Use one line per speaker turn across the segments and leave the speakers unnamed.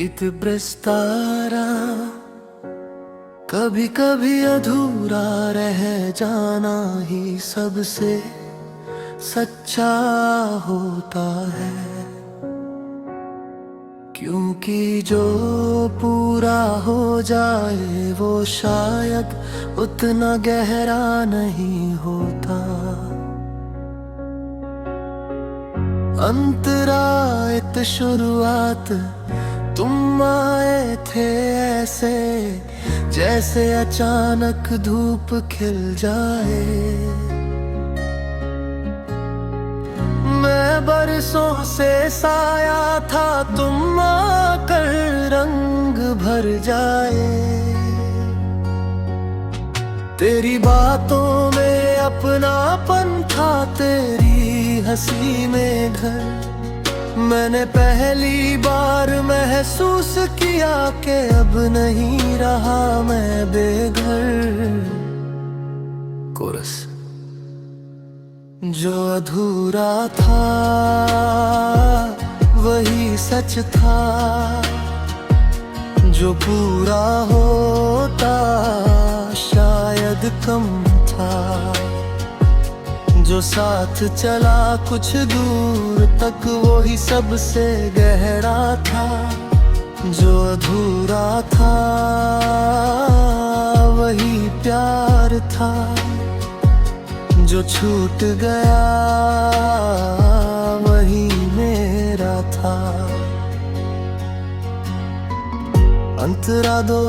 प्रीत प्रस्तारा कभी कभी अधूरा रह जाना ही सबसे सच्चा होता है, क्योंकि जो पूरा हो जाए वो शायद उतना गहरा नहीं होता। अंतरा एक शुरुआत तुम आए थे ऐसे, जैसे अचानक धूप खिल जाए। मैं बरसों से साया था, तुम आकर रंग भर जाए। तेरी बातों में अपनापन था, तेरी हंसी में घर। मैंने पहली बार महसूस किया कि अब नहीं रहा मैं बेघर। कोरस। जो अधूरा था वही सच था, जो पूरा होता शायद कम था। जो साथ चला कुछ दूर तक वही सबसे गहरा था। जो अधूरा था वही प्यार था, जो छूट गया वही मेरा था। अंतरा दो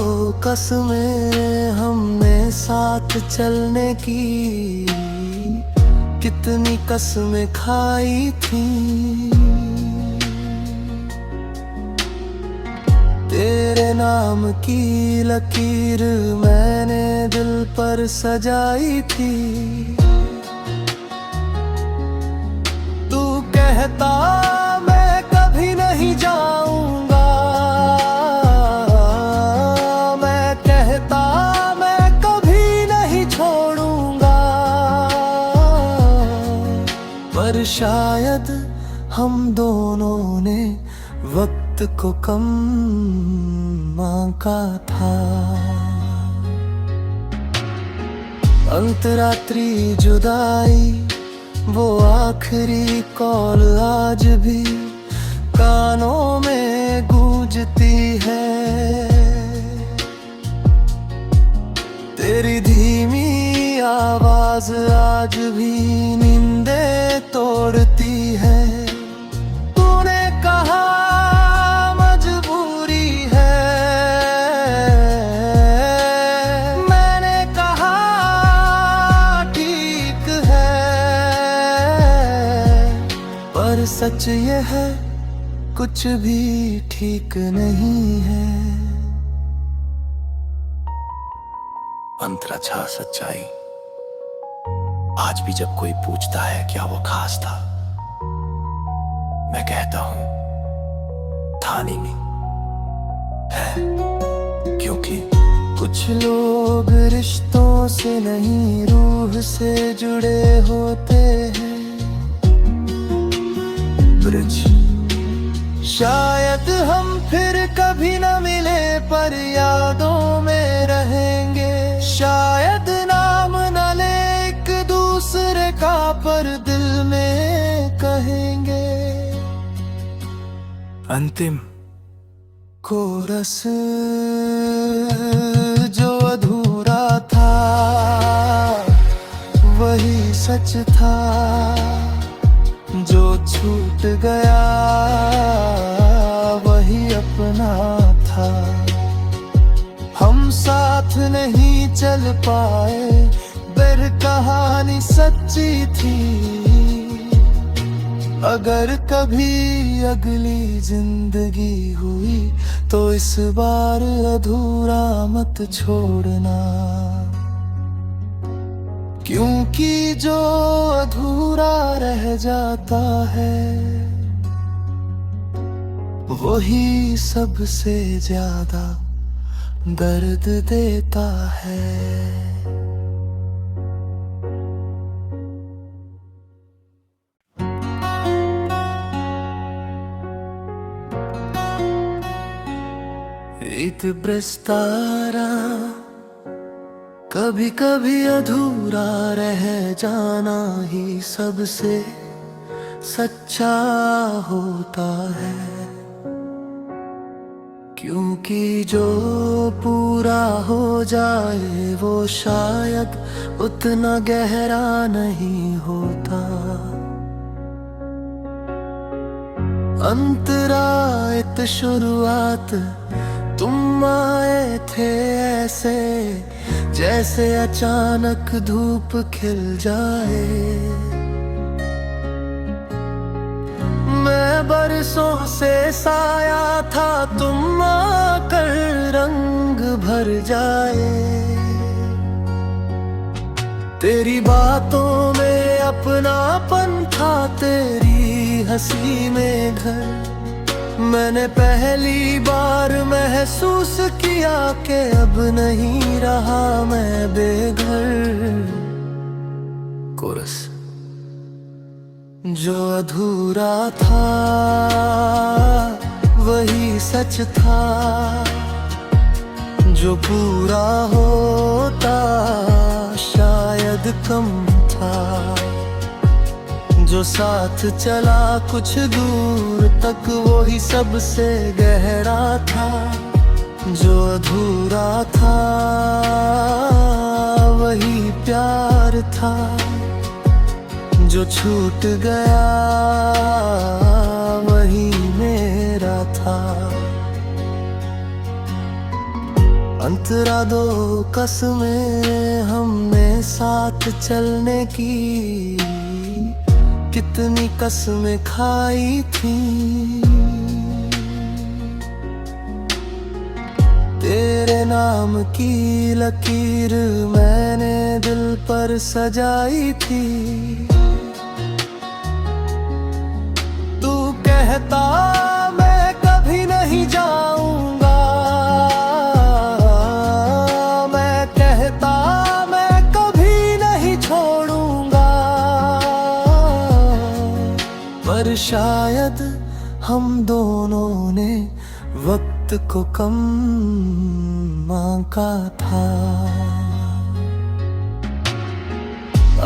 कसमें हमने साथ चलने की, कितनी कसमें खाई थी। तेरे नाम की लकीर मैंने दिल पर सजाई थी। तू कहता मैं कभी नहीं जाऊंगा, मैं कहता मैं कभी नहीं छोड़ूंगा। पर शायद हम दोनों ने वक्त को कम आंका था। अंतरात्रि जुदाई वो आखिरी कॉल आज भी कानों में गूंजती है। तेरी धीमी आवाज आज भी नींदें तोड़ती है। तूने कहा मजबूरी है, मैंने कहा ठीक है। पर सच ये है कुछ भी ठीक नहीं है।
अंतरा छा सच्चाई। आज भी जब कोई पूछता है क्या वो खास था, मैं कहता हूं था नहीं है। क्योंकि
कुछ लोग रिश्तों से नहीं रूह से जुड़े होते हैं।
ब्रिज।
शायद हम फिर कभी न मिले पर यादों में रहेंगे। शायद नाम न ले एक दूसरे का पर दिल में कहेंगे।
अंतिम
कोरस। जो अधूरा था वही सच था, जो छूट गया वही अपना था। हम साथ नहीं चल पाए पर कहानी सच्ची थी। अगर कभी अगली जिंदगी हुई तो इस बार अधूरा मत छोड़ना, क्योंकि जो अधूरा रह जाता है वही सबसे ज्यादा दर्द देता है। प्रीत प्रस्तारा कभी कभी अधूरा रह जाना ही सबसे सच्चा होता है, क्योंकि जो पूरा हो जाए वो शायद उतना गहरा नहीं होता। अंतरायत शुरुआत तुम आए थे ऐसे जैसे अचानक धूप खिल जाए। मैं बरसों से साया था, तुम आकर रंग भर जाए। तेरी बातों में अपनापन था, तेरी हंसी में घर। मैंने पहली बार महसूस किया कि अब नहीं रहा मैं बेघर। कोरस। जो अधूरा था वही सच था, जो पूरा होता शायद कम था। जो साथ चला कुछ दूर तक वही सबसे गहरा था। जो अधूरा था वही प्यार था, जो छूट गया वही मेरा था। अंतरा दो कसमें हमने साथ चलने की, कितनी कसमें खाई थी। तेरे नाम की लकीर मैंने दिल पर सजाई थी। तू कहता मैं कभी नहीं जाऊंगा, मैं कहता मैं कभी नहीं छोड़ूंगा। पर शायद हम दोनों ने वक्त को कम आंका था।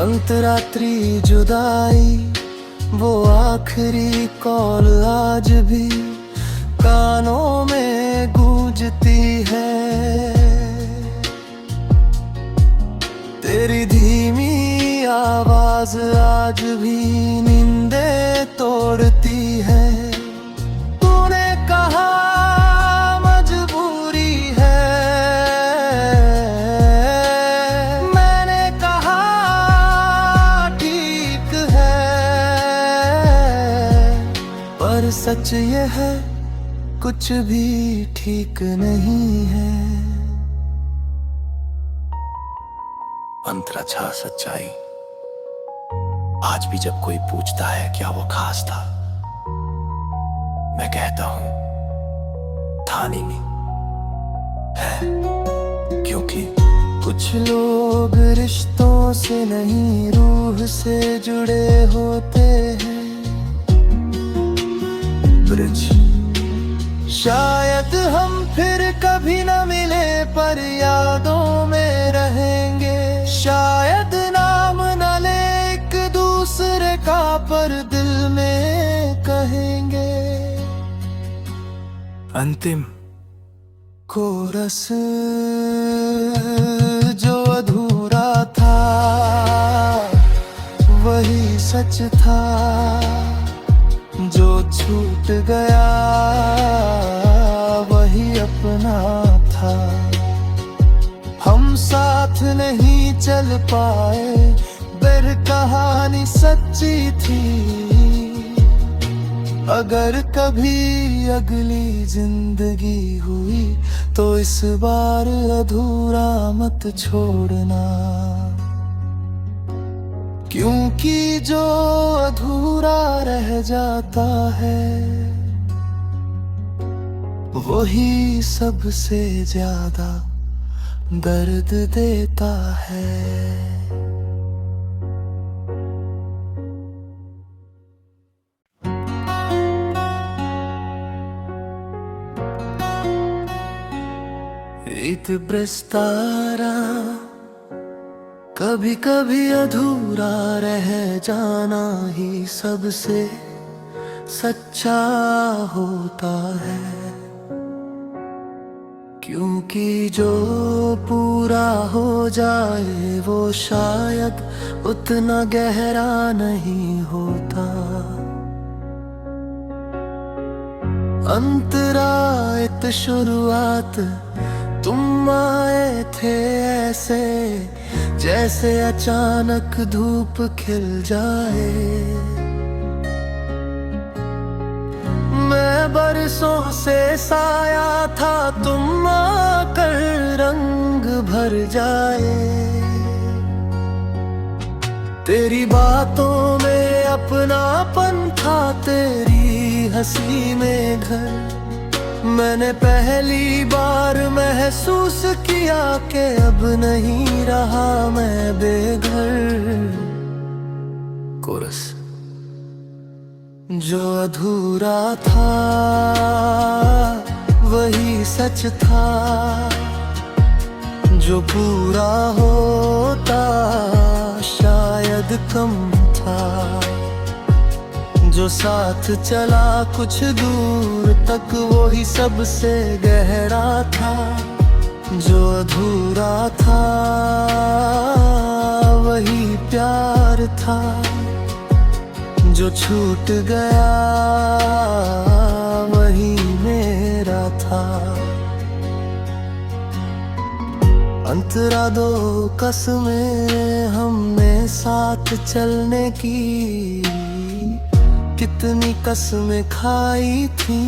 अंतरात्रि जुदाई वो आखिरी कॉल आज भी कानों में गूंजती है। तेरी धीमी आवाज आज भी नींदे तोड़ती है। तूने कहा मजबूरी है, मैंने कहा ठीक है। पर सच ये है कुछ भी ठीक नहीं है।
अंतरा छा सच्चाई। आज भी जब कोई पूछता है क्या वो खास था, मैं कहता हूं था नहीं है। क्योंकि
कुछ लोग रिश्तों से नहीं रूह से जुड़े होते हैं।
ब्रिज।
शायद हम फिर कभी न मिले पर यादों में रहेंगे। शायद नाम न ले एक दूसरे का पर दिल में कहेंगे।
अंतिम
कोरस। जो अधूरा था वही सच था, जो छूट गया वही अपना था। हम साथ नहीं चल पाए पर कहानी सच्ची थी। अगर कभी अगली जिंदगी हुई तो इस बार अधूरा मत छोड़ना। क्योंकि जो अधूरा रह जाता है वही सबसे ज्यादा दर्द देता है। प्रीत प्रस्तारा कभी कभी अधूरा रह जाना ही सबसे सच्चा होता है, क्योंकि जो पूरा हो जाए वो शायद उतना गहरा नहीं होता। अंतरायत शुरुआत तुम आए थे ऐसे जैसे अचानक धूप खिल जाए। मैं बरसों से साया था, तुम आकर रंग भर जाए। तेरी बातों में अपनापन था, तेरी हंसी में घर। मैंने पहली बार महसूस किया कि अब नहीं रहा मैं बेघर। कोरस। जो अधूरा था वही सच था, जो पूरा होता शायद कम था। जो साथ चला कुछ दूर तक वो ही सबसे गहरा था। जो अधूरा था वही प्यार था, जो छूट गया वही मेरा था। अंतरा दो कसमें हमने साथ चलने की, कितनी कसमें खाई थी।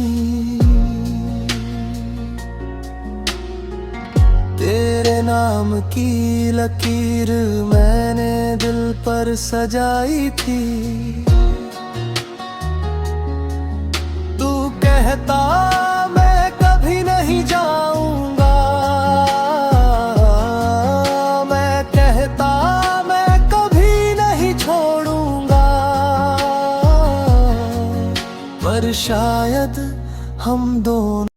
तेरे नाम की लकीर मैंने दिल पर सजाई थी। तू कहता मैं कभी नहीं जाऊंगा, मैं कहता मैं कभी नहीं छोड़ूंगा। पर शायद हम दोनों